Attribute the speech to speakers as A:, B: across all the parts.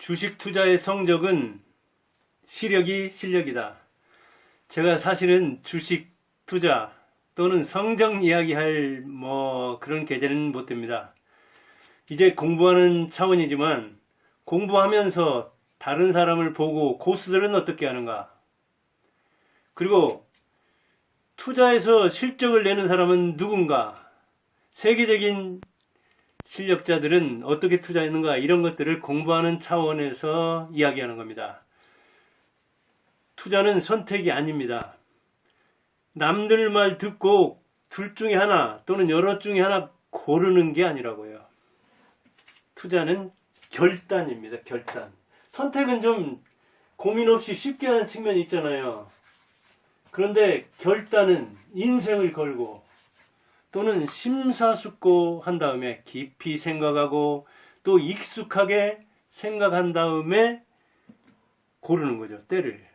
A: 주식 투자의 성적은 시력이 실력이다. 제가 사실은 주식 투자 또는 성적 이야기할 그런 계제는 못 됩니다. 이제 공부하는 차원이지만 공부하면서 다른 사람을 보고 고수들은 어떻게 하는가? 그리고 투자에서 실적을 내는 사람은 누군가? 세계적인 실력자들은 어떻게 투자했는가? 이런 것들을 공부하는 차원에서 이야기하는 겁니다. 투자는 선택이 아닙니다. 남들 말 듣고 둘 중에 하나 또는 여러 중에 하나 고르는 게 아니라고요. 투자는 결단입니다. 결단. 선택은 좀 고민 없이 쉽게 하는 측면이 있잖아요. 그런데 결단은 인생을 걸고 또는 심사숙고한 다음에 깊이 생각하고 또 익숙하게 생각한 다음에 고르는 거죠. 때를.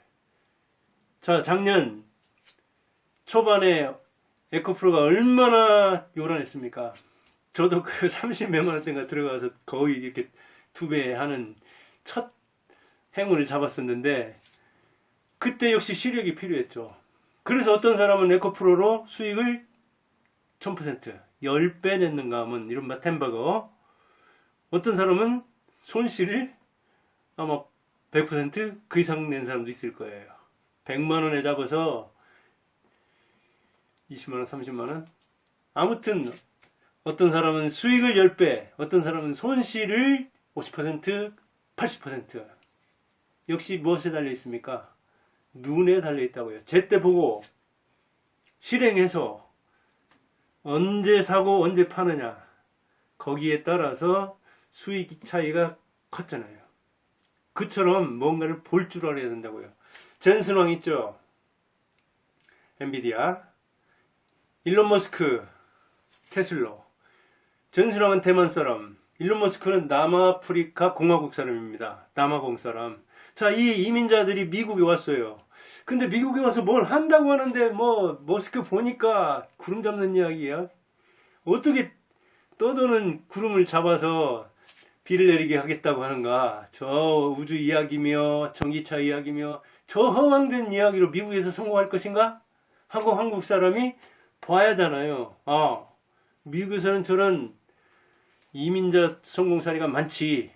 A: 자, 작년 초반에 에코프로가 얼마나 요란했습니까? 저도 그 30몇만 원대인가 들어가서 거의 이렇게 2배 하는 첫 행운을 잡았었는데 그때 역시 시력이 필요했죠. 그래서 어떤 사람은 에코프로로 수익을 1000%, 10배 냈는가 하면 이른바 템버거. 어떤 사람은 손실을 아마 100% 이상 낸 사람도 있을 거예요. 100만 원에 잡아서 20만 원, 30만 원. 아무튼 어떤 사람은 수익을 10배, 어떤 사람은 손실을 50%, 80%. 역시 무엇에 달려 있습니까? 눈에 달려 있다고요. 제때 보고 실행해서 언제 사고 언제 파느냐, 거기에 따라서 수익 차이가 컸잖아요. 그처럼 뭔가를 볼 줄 알아야 된다고요. 젠슨왕 있죠? 엔비디아, 일론 머스크, 테슬라. 젠슨왕은 대만 사람, 일론 머스크는 남아프리카 공화국 사람입니다. 남아공 사람. 자, 이 이민자들이 미국에 왔어요. 근데 미국에 와서 뭘 한다고 하는데 머스크 보니까 구름 잡는 이야기야. 어떻게 떠도는 구름을 잡아서 비를 내리게 하겠다고 하는가? 저 우주 이야기며 전기차 이야기며 저 허황된 이야기로 미국에서 성공할 것인가? 하고 한국 사람이 봐야 하잖아요. 미국에서는 저런 이민자 성공 사례가 많지.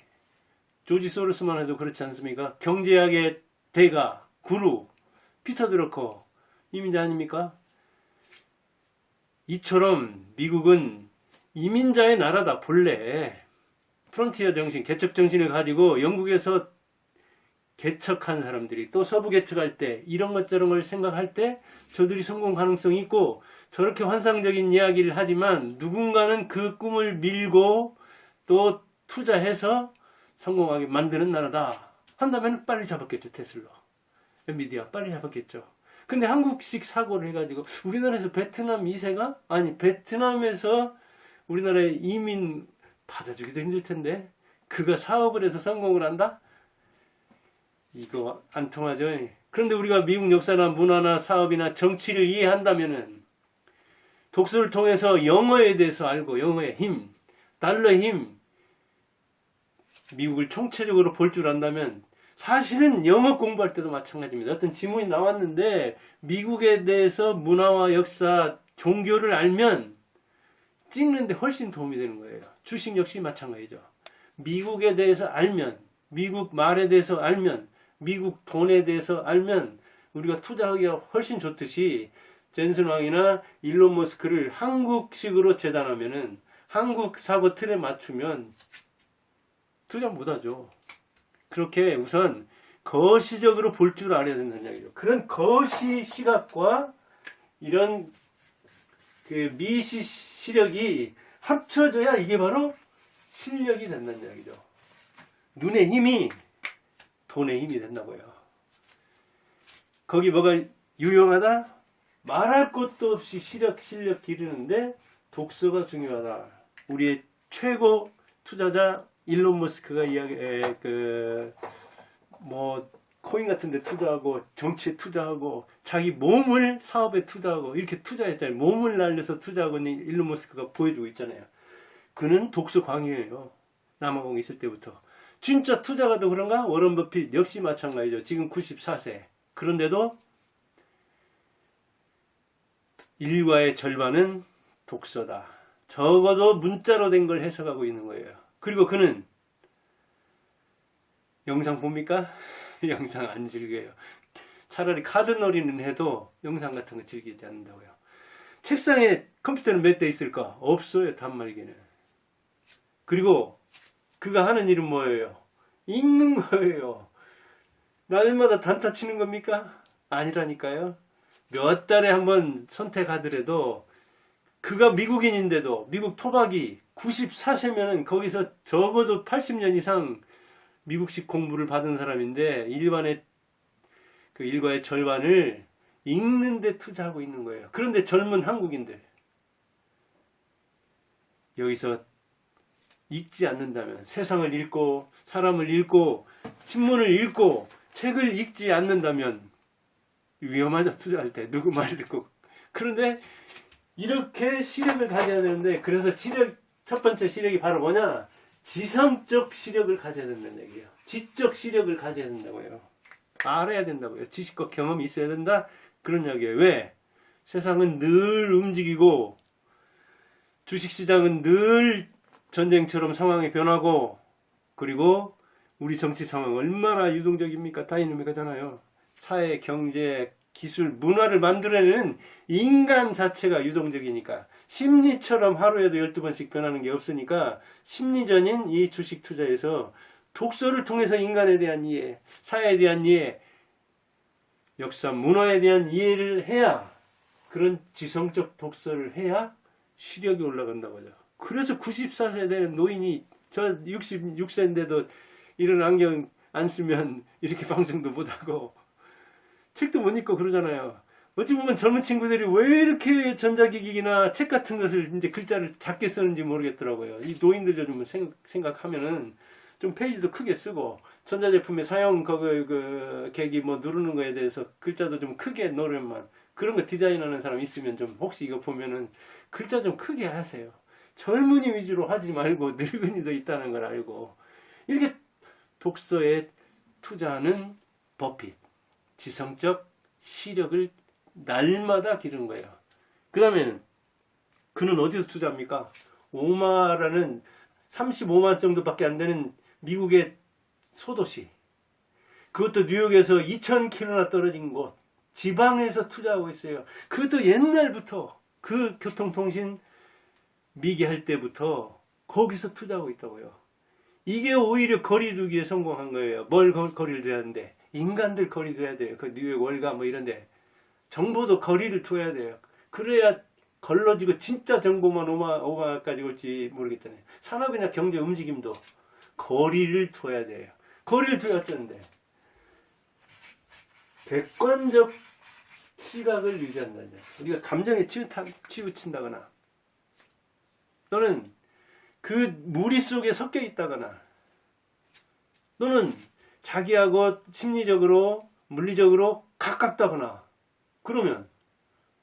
A: 조지 소로스만 해도 그렇지 않습니까? 경제학의 대가, 구루, 피터 드러커, 이민자 아닙니까? 이처럼 미국은 이민자의 나라다, 본래. 프론티어 정신, 개척 정신을 가지고 영국에서 개척한 사람들이 또 서부 개척할 때 이런 것 저런 걸 생각할 때 저들이 성공 가능성이 있고 저렇게 환상적인 이야기를 하지만 누군가는 그 꿈을 밀고 또 투자해서 성공하게 만드는 나라다 한다면 빨리 잡았겠죠. 테슬라, 엔비디아 빨리 잡았겠죠. 근데 한국식 사고를 해가지고 우리나라에서 베트남 2세가 베트남에서 우리나라에 이민 받아주기도 힘들 텐데 그가 사업을 해서 성공을 한다? 이거 안 통하죠. 그런데 우리가 미국 역사나 문화나 사업이나 정치를 이해한다면은 독서를 통해서 영어에 대해서 알고 영어의 힘, 달러의 힘, 미국을 총체적으로 볼 줄 안다면 사실은 영어 공부할 때도 마찬가지입니다. 어떤 지문이 나왔는데 미국에 대해서 문화와 역사, 종교를 알면 찍는데 훨씬 도움이 되는 거예요. 주식 역시 마찬가지죠. 미국에 대해서 알면, 미국 말에 대해서 알면, 미국 돈에 대해서 알면 우리가 투자하기가 훨씬 좋듯이 젠슨 왕이나 일론 머스크를 한국식으로 재단하면은 한국 사고 틀에 맞추면 투자 못하죠. 그렇게 우선 거시적으로 볼 줄 알아야 된다는 이야기죠. 그런 거시 시각과 이런 그 미시 시력이 합쳐져야 이게 바로 실력이 된다는 이야기죠. 눈의 힘이 돈의 힘이 된다고요. 거기 뭐가 유용하다? 말할 것도 없이 실력 기르는데 독서가 중요하다. 우리의 최고 투자자 일론 머스크가 코인 같은 데 투자하고 정치에 투자하고 자기 몸을 사업에 투자하고 이렇게 투자했잖아요. 몸을 날려서 투자하고 있는 일론 머스크가 보여주고 있잖아요. 그는 독서 광이에요. 남아공 있을 때부터. 진짜 투자가 더 그런가? 워런 버핏 역시 마찬가지죠. 지금 94세. 그런데도 일과의 절반은 독서다. 적어도 문자로 된 걸 해석하고 있는 거예요. 그리고 그는 영상 봅니까? 영상 안 즐겨요. 차라리 카드놀이는 해도 영상 같은 거 즐기지 않는다고요. 책상에 컴퓨터는 몇 대 있을까? 없어요. 단말기는. 그리고 그가 하는 일은 뭐예요? 읽는 거예요. 날마다 단타 치는 겁니까? 아니라니까요. 몇 달에 한번 선택하더라도 그가 미국인인데도 미국 토박이 94세면은 거기서 적어도 80년 이상 미국식 공부를 받은 사람인데 그 일과의 절반을 읽는 데 투자하고 있는 거예요. 그런데 젊은 한국인들 여기서 읽지 않는다면, 세상을 읽고 사람을 읽고 신문을 읽고 책을 읽지 않는다면 위험하죠. 투자할 때 누구 말 듣고. 그런데 이렇게 시력을 가져야 되는데, 그래서 첫 번째 시력이 바로 뭐냐? 지성적 시력을 가져야 된다는 얘기예요. 지적 시력을 가져야 된다고요. 알아야 된다고요. 지식과 경험이 있어야 된다, 그런 이야기예요. 왜? 세상은 늘 움직이고 주식시장은 늘 전쟁처럼 상황이 변하고, 그리고 우리 정치 상황 얼마나 유동적입니까? 다이내믹하잖아요. 사회, 경제, 기술, 문화를 만들어내는 인간 자체가 유동적이니까, 심리처럼 하루에도 12번씩 변하는 게 없으니까 심리전인 이 주식 투자에서 독서를 통해서 인간에 대한 이해, 사회에 대한 이해, 역사, 문화에 대한 이해를 해야, 그런 지성적 독서를 해야 시력이 올라간다고 하죠. 그래서 94세 되는 노인이, 저 66세인데도 이런 안경 안 쓰면 이렇게 방송도 못하고 책도 못 읽고 그러잖아요. 어찌 보면 젊은 친구들이 왜 이렇게 전자기기나 책 같은 것을 이제 글자를 작게 쓰는지 모르겠더라고요. 이 노인들 좀 생각하면은 좀 페이지도 크게 쓰고, 전자제품의 사용 계기 뭐 누르는 거에 대해서 글자도 좀 크게 노련만, 그런 거 디자인하는 사람 있으면 좀 혹시 이거 보면은 글자 좀 크게 하세요. 젊은이 위주로 하지 말고 늙은이도 있다는 걸 알고, 이렇게 독서에 투자하는 버핏, 지성적 시력을 날마다 기르는 거예요. 그 다음에는 그는 어디서 투자합니까? 오마라는 35만 정도밖에 안 되는 미국의 소도시, 그것도 뉴욕에서 2000km나 떨어진 곳, 지방에서 투자하고 있어요. 그것도 옛날부터, 그 교통통신 미개할 때부터 거기서 투자하고 있다고요. 이게 오히려 거리두기에 성공한 거예요. 뭘 거리를 둬야 하는데? 인간들 거리 둬야 돼요. 그 뉴욕 월가 뭐 이런데 정보도 거리를 둬야 돼요. 그래야 걸러지고 진짜 정보만 오마까지 올지 모르겠잖아요. 산업이나 경제 움직임도 거리를 둬야 돼요. 거리를 둬야 어쩌는데? 객관적 시각을 유지한다는 거예요. 우리가 감정에 치우친다거나, 또는 그 무리 속에 섞여 있다거나, 또는 자기하고 심리적으로 물리적으로 가깝다거나, 그러면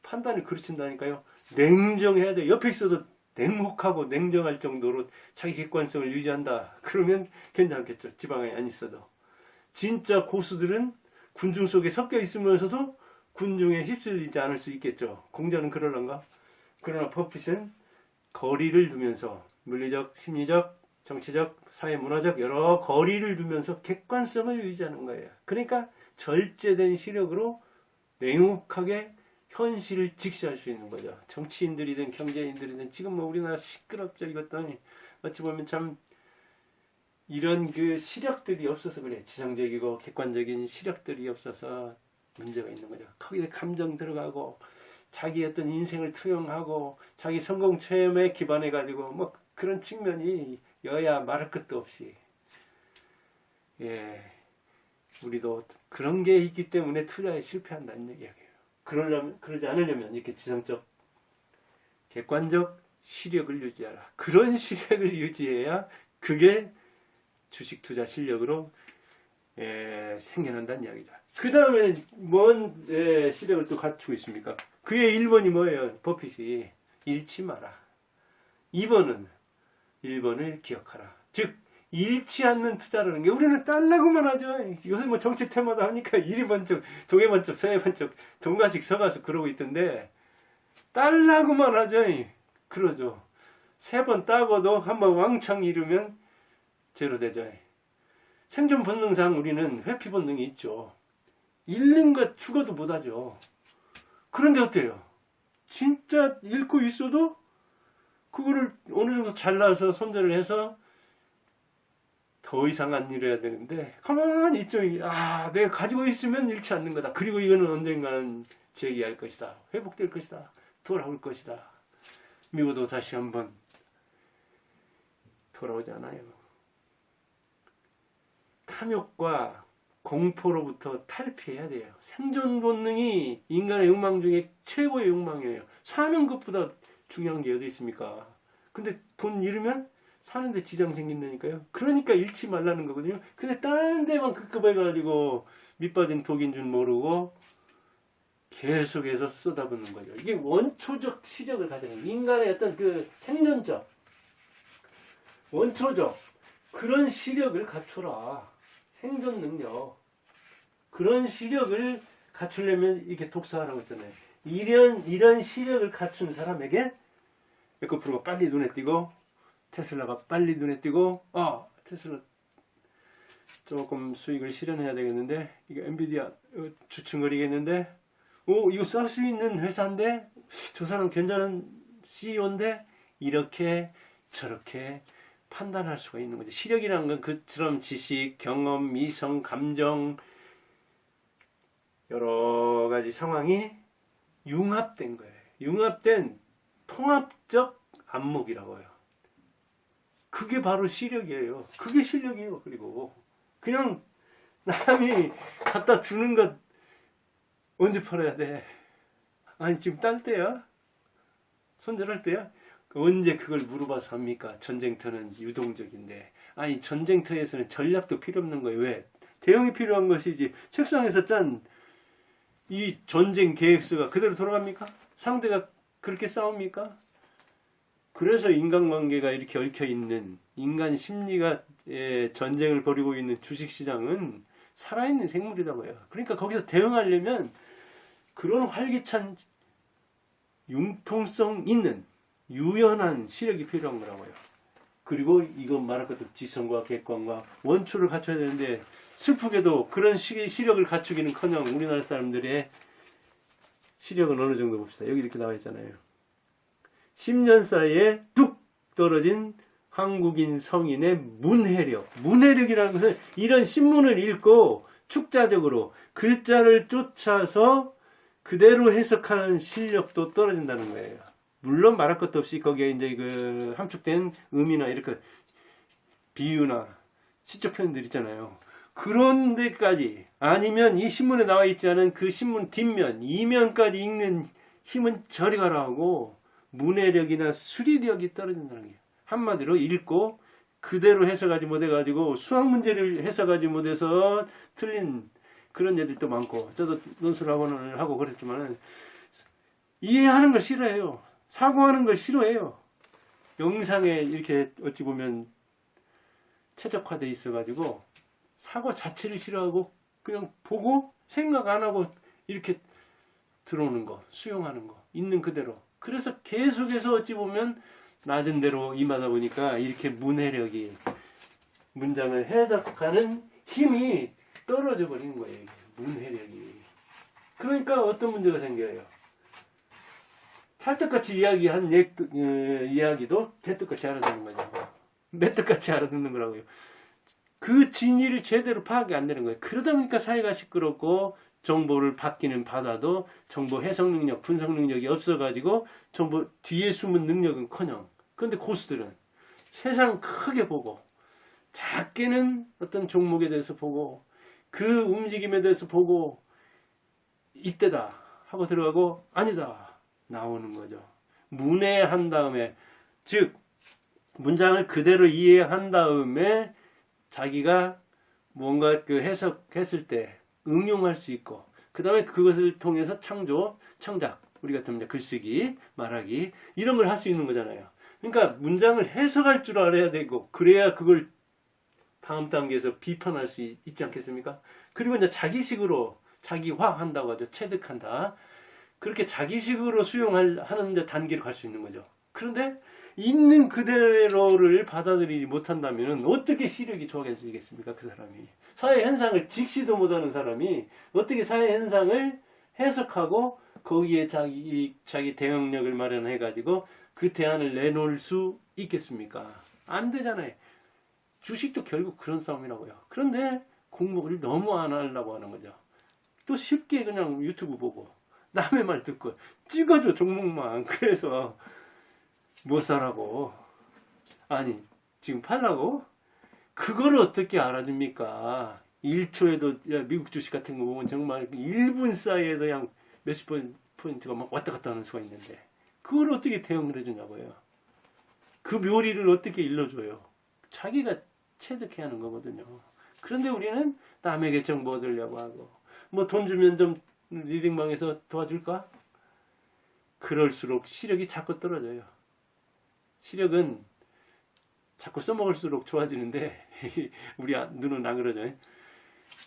A: 판단을 그르친다니까요. 냉정해야 돼. 옆에 있어도 냉혹하고 냉정할 정도로 자기 객관성을 유지한다. 그러면 괜찮겠죠. 지방에 안 있어도. 진짜 고수들은 군중 속에 섞여 있으면서도 군중에 휩쓸리지 않을 수 있겠죠. 공자는 그러는가? 그러나 버핏은 거리를 두면서 물리적, 심리적, 정치적, 사회문화적 여러 거리를 두면서 객관성을 유지하는 거예요. 그러니까 절제된 시력으로 냉혹하게 현실을 직시할 수 있는 거죠. 정치인들이든 경제인들이든, 지금 뭐 우리나라 시끄럽죠. 이것도 어찌 보면 참 이런 그 시력들이 없어서 그래. 지성적이고 객관적인 시력들이 없어서 문제가 있는 거죠. 거기에 감정 들어가고 자기 어떤 인생을 투영하고 자기 성공 체험에 기반해 가지고 뭐 그런 측면이 여야 말할 것도 없이, 예, 우리도 그런 게 있기 때문에 투자에 실패한다는 얘기예요. 그러지 않으려면 이렇게 지성적, 객관적 시력을 유지하라. 그런 시력을 유지해야 그게 주식 투자 실력으로 생겨난다는 이야기죠. 그 다음에 뭔 시력을 또 갖추고 있습니까? 그의 1번이 뭐예요? 버핏이 잃지 마라. 2번은 1번을 기억하라. 즉 잃지 않는 투자라는 게 우리는 딸라고만 하죠. 요새 뭐 정치 테마다 하니까 이리 번쩍 동해 번쩍 서해 번쩍 동가식 서가수 그러고 있던데 딸라고만 하죠. 그러죠. 3번 따고도 한번 왕창 잃으면 제로 되죠. 생존 본능상 우리는 회피 본능이 있죠. 잃는 것 죽어도 못하죠. 그런데 어때요? 진짜 잃고 있어도 그거를 어느 정도 잘라서 손절을 해서 더 이상 안 잃어야 되는데 가만히 있죠. 내가 가지고 있으면 잃지 않는 거다. 그리고 이거는 언젠가는 재기할 것이다. 회복될 것이다. 돌아올 것이다. 미워도 다시 한번 돌아오지 않아요. 탐욕과 공포로부터 탈피해야 돼요. 생존 본능이 인간의 욕망 중에 최고의 욕망이에요. 사는 것보다 중요한 게 어디 있습니까? 근데 돈 잃으면 사는데 지장 생긴다니까요. 그러니까 잃지 말라는 거거든요. 근데 다른 데만 급급해가지고 밑빠진 독인 줄 모르고 계속해서 쏟아붓는 거죠. 이게 원초적 시력을 가지는 인간의 어떤 그 생존적, 원초적 그런 시력을 갖추라. 생존 능력. 그런 시력을 갖추려면 이렇게 독서하라고 했잖아요. 이런 시력을 갖춘 사람에게 에코프로가 빨리 눈에 띄고 테슬라가 빨리 눈에 띄고 테슬라 조금 수익을 실현해야 되겠는데 이게 엔비디아 주춤거리겠는데 이거 쌀 수 있는 회사인데 저 사람 괜찮은 CEO인데 이렇게 저렇게 판단할 수가 있는 거죠. 시력이라는 건 그처럼 지식, 경험, 이성, 감정 여러 가지 상황이 융합된 거예요. 융합된 통합적 안목이라고 해요. 그게 바로 시력이에요. 그게 실력이에요. 그리고 그냥 남이 갖다 주는 것 언제 팔아야 돼? 아니 지금 딸 때야? 손절할 때야? 언제 그걸 물어봐서 합니까? 전쟁터는 유동적인데. 아니 전쟁터에서는 전략도 필요 없는 거예요. 왜? 대응이 필요한 것이지. 책상에서 짠 이 전쟁 계획서가 그대로 돌아갑니까? 상대가 그렇게 싸웁니까? 그래서 인간관계가 이렇게 얽혀있는 인간 심리가 전쟁을 벌이고 있는 주식시장은 살아있는 생물이라고요. 그러니까 거기서 대응하려면 그런 활기찬 융통성 있는 유연한 시력이 필요한 거라고요. 그리고 이건 말할 것도 지성과 객관과 원초를 갖춰야 되는데 슬프게도 그런 시력을 갖추기는커녕 우리나라 사람들의 시력은 어느 정도 봅시다. 여기 이렇게 나와 있잖아요. 10년 사이에 뚝 떨어진 한국인 성인의 문해력. 문해력이라는 것은 이런 신문을 읽고 축자적으로 글자를 쫓아서 그대로 해석하는 실력도 떨어진다는 거예요. 물론 말할 것도 없이 거기에 이제 그 함축된 의미나 이렇게 비유나 시적 표현들 있잖아요. 그런 데까지 아니면 이 신문에 나와 있지 않은 그 신문 뒷면, 이면까지 읽는 힘은 저리 가라 하고 문해력이나 수리력이 떨어진다는 거예요. 한마디로 읽고 그대로 해석하지 못해가지고 수학 문제를 해석하지 못해서 틀린 그런 애들도 많고 저도 논술학원을 하고 그랬지만 이해하는 걸 싫어해요. 사고하는 걸 싫어해요. 영상에 이렇게 어찌 보면 최적화되어 있어가지고 사고 자체를 싫어하고 그냥 보고 생각 안 하고 이렇게 들어오는 거, 수용하는 거, 있는 그대로. 그래서 계속해서 어찌 보면 낮은 대로 임하다 보니까 이렇게 문해력이 문장을 해석하는 힘이 떨어져 버리는 거예요. 문해력이. 그러니까 어떤 문제가 생겨요. 찰떡같이 이야기한 이야기도 개떡같이 알아듣는 거죠. 맷떡같이 알아듣는 거라고요. 그 진위를 제대로 파악이 안 되는 거예요. 그러다 보니까 사회가 시끄럽고 정보를 받기는 받아도 정보 해석 능력, 분석 능력이 없어가지고 정보 뒤에 숨은 능력은커녕. 그런데 고수들은 세상 크게 보고 작게는 어떤 종목에 대해서 보고 그 움직임에 대해서 보고 이때다 하고 들어가고 아니다 나오는 거죠. 문해한 다음에 즉 문장을 그대로 이해한 다음에 자기가 뭔가 그 해석했을 때 응용할 수 있고 그 다음에 그것을 통해서 창조, 창작 우리 같은 글쓰기, 말하기 이런 걸 할 수 있는 거잖아요. 그러니까 문장을 해석할 줄 알아야 되고 그래야 그걸 다음 단계에서 비판할 수 있지 않겠습니까? 그리고 이제 자기식으로 자기화한다고 하죠. 체득한다. 그렇게 자기식으로 수용하는 이제 단계로 갈 수 있는 거죠. 그런데 있는 그대로를 받아들이지 못한다면 어떻게 시력이 좋아지겠습니까? 그 사람이. 사회 현상을 직시도 못하는 사람이 어떻게 사회 현상을 해석하고 거기에 자기 대응력을 마련해 가지고 그 대안을 내놓을 수 있겠습니까? 안 되잖아요. 주식도 결국 그런 싸움이라고요. 그런데 공부를 너무 안 하려고 하는 거죠. 또 쉽게 그냥 유튜브 보고 남의 말 듣고 찍어줘 종목만. 그래서 못 사라고. 아니 지금 팔라고? 그거를 어떻게 알아줍니까? 1초에도 미국 주식 같은 거 보면 정말 1분 사이에도 그냥 몇십 포인트가 막 왔다 갔다 하는 수가 있는데 그걸 어떻게 대응을 해주냐고요. 그 묘리를 어떻게 일러줘요. 자기가 체득해야 하는 거거든요. 그런데 우리는 남에게 정보 얻으려고 하고 뭐 돈 주면 좀 리딩방에서 도와줄까? 그럴수록 시력이 자꾸 떨어져요. 시력은 자꾸 써먹을수록 좋아지는데 우리 눈은 안 그러죠.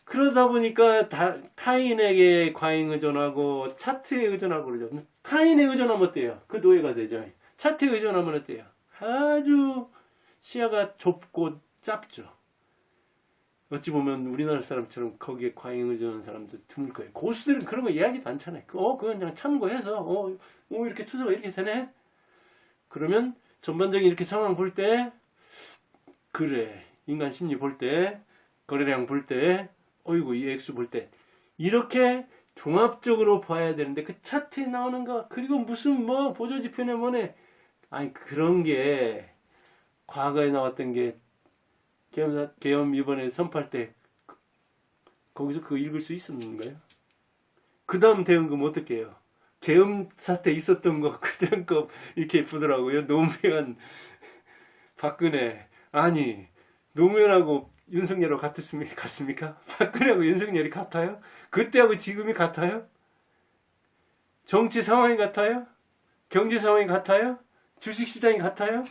A: 그러다 보니까 타인에게 과잉 의존하고 차트에 의존하고 그러죠. 타인에 의존하면 어때요? 그 노예가 되죠. 차트에 의존하면 어때요? 아주 시야가 좁고 짧죠. 어찌 보면 우리나라 사람처럼 거기에 과잉 의존하는 사람도 드물 거예요. 고수들은 그런 거 이야기도 않잖아요. 그건 그냥 참고해서 이렇게 투자가 이렇게 되네. 그러면 전반적인 이렇게 상황 볼 때 그래 인간 심리 볼 때 거래량 볼 때 어이구 이 액수 볼 때 이렇게 종합적으로 봐야 되는데 그 차트에 나오는 거 그리고 무슨 뭐 보조지표네 뭐네 아니 그런 게 과거에 나왔던 게 계엄 이번에 선포할 때 거기서 그거 읽을 수 있었는 거예요. 그 다음 대응금 어떻게 해요? 계엄 사태 있었던 거 그전 거 이렇게 보더라고요. 노무현 박근혜 아니 노무현하고 윤석열하고 같습니까? 박근혜하고 윤석열이 같아요? 그때하고 지금이 같아요? 정치 상황이 같아요? 경제 상황이 같아요? 주식시장이 같아요?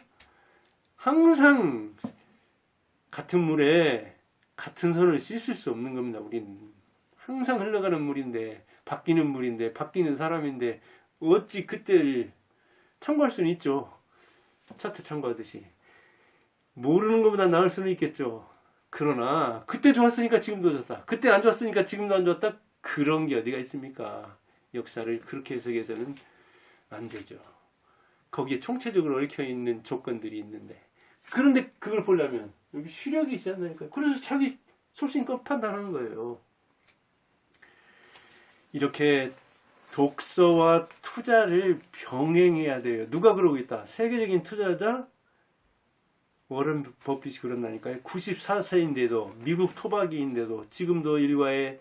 A: 항상 같은 물에 같은 손을 씻을 수 없는 겁니다. 우리는 항상 흘러가는 물인데 바뀌는 물인데 바뀌는 사람인데 어찌 그때를 참고할 수는 있죠. 차트 참고하듯이 모르는 것보다 나을 수는 있겠죠. 그러나 그때 좋았으니까 지금도 좋다. 그때 안 좋았으니까 지금도 안 좋았다. 그런 게 어디가 있습니까? 역사를 그렇게 해석해서는 안 되죠. 거기에 총체적으로 얽혀 있는 조건들이 있는데 그런데 그걸 보려면 여기 시력이 있어야 한다니까요. 그래서 자기 소신껏 판단하는 거예요. 이렇게 독서와 투자를 병행해야 돼요. 누가 그러고 있다? 세계적인 투자자 워런 버핏이 그런다니까요. 94세인데도 미국 토박이인데도 지금도 일과의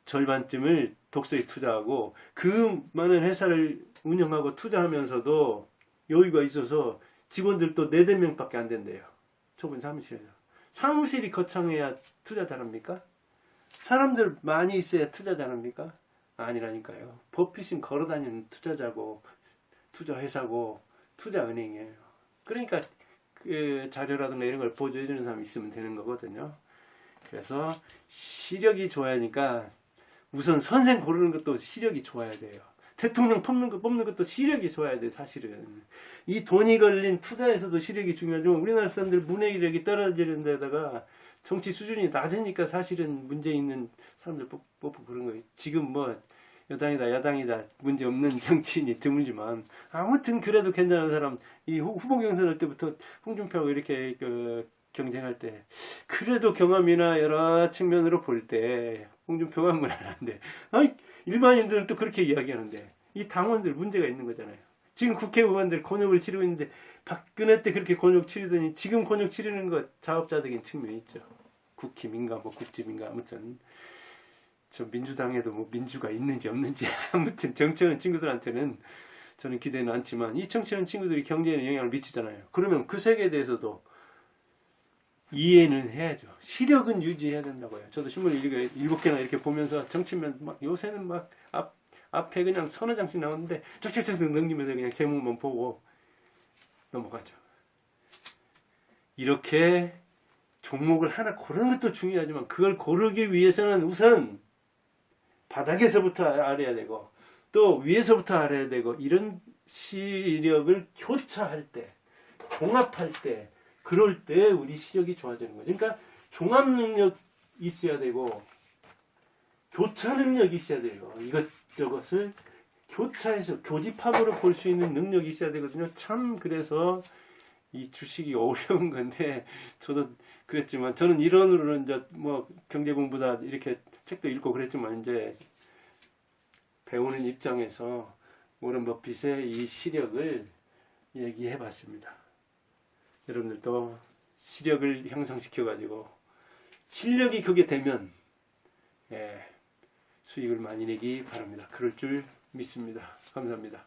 A: 절반쯤을 독서에 투자하고 그 많은 회사를 운영하고 투자하면서도 여유가 있어서 직원들도 4~5명밖에 안 된대요. 좁은 사무실에서. 사무실이 거창해야 투자 잘합니까? 사람들 많이 있어야 투자 잘합니까? 아니라니까요. 버핏은 걸어다니는 투자자고 투자회사고 투자은행이에요. 그러니까 그 자료라든가 이런 걸 보조해주는 사람이 있으면 되는 거거든요. 그래서 시력이 좋아야 하니까 우선 선생 고르는 것도 시력이 좋아야 돼요. 대통령 뽑는 것도 시력이 좋아야 돼. 사실은 이 돈이 걸린 투자에서도 시력이 중요하지만 우리나라 사람들 문해력이 떨어지는 데다가 정치 수준이 낮으니까 사실은 문제 있는 사람들 뽑고 그런 거예요. 지금 뭐 여당이다 야당이다 문제 없는 정치인이 드물지만 아무튼 그래도 괜찮은 사람 이 후보 경선할 때부터 홍준표하고 이렇게 경쟁할 때 그래도 경험이나 여러 측면으로 볼 때 홍준표가 무난한데 아니 일반인들은 또 그렇게 이야기하는데 이 당원들 문제가 있는 거잖아요. 지금 국회의원들 곤욕을 치르고 있는데 박근혜 때 그렇게 곤욕 치르더니 지금 곤욕 치르는 거 자업자득인 측면이 있죠. 국힘인가 뭐 국집인가 아무튼 저 민주당에도 뭐 민주가 있는지 없는지 아무튼 정치하는 친구들한테는 저는 기대는 않지만 이 정치하는 친구들이 경제에는 영향을 미치잖아요. 그러면 그 세계에 대해서도 이해는 해야죠. 시력은 유지해야 된다고요. 저도 신문을 7개나 이렇게 보면서 정치면 막 요새는 막 앞에 그냥 서너 장씩 나오는데 쩍쩍쩍 넘기면서 그냥 제목만 보고 넘어가죠. 이렇게 종목을 하나 고르는 것도 중요하지만 그걸 고르기 위해서는 우선 바닥에서부터 알아야 되고 또 위에서부터 알아야 되고 이런 시력을 교차할 때, 종합할 때, 그럴 때 우리 시력이 좋아지는 거죠. 그러니까 종합 능력 있어야 되고 교차 능력이 있어야 돼요. 이것저것을 교차해서 교집합으로 볼 수 있는 능력이 있어야 되거든요. 참 그래서 이 주식이 어려운 건데 저도 그랬지만 저는 이론으로는 이제 뭐 경제 공부다 이렇게 책도 읽고 그랬지만 이제 배우는 입장에서 워런 버핏의 이 시력을 얘기해 봤습니다. 여러분들도 시력을 형성시켜 가지고 실력이 그게 되면 수익을 많이 내기 바랍니다. 그럴 줄 믿습니다. 감사합니다.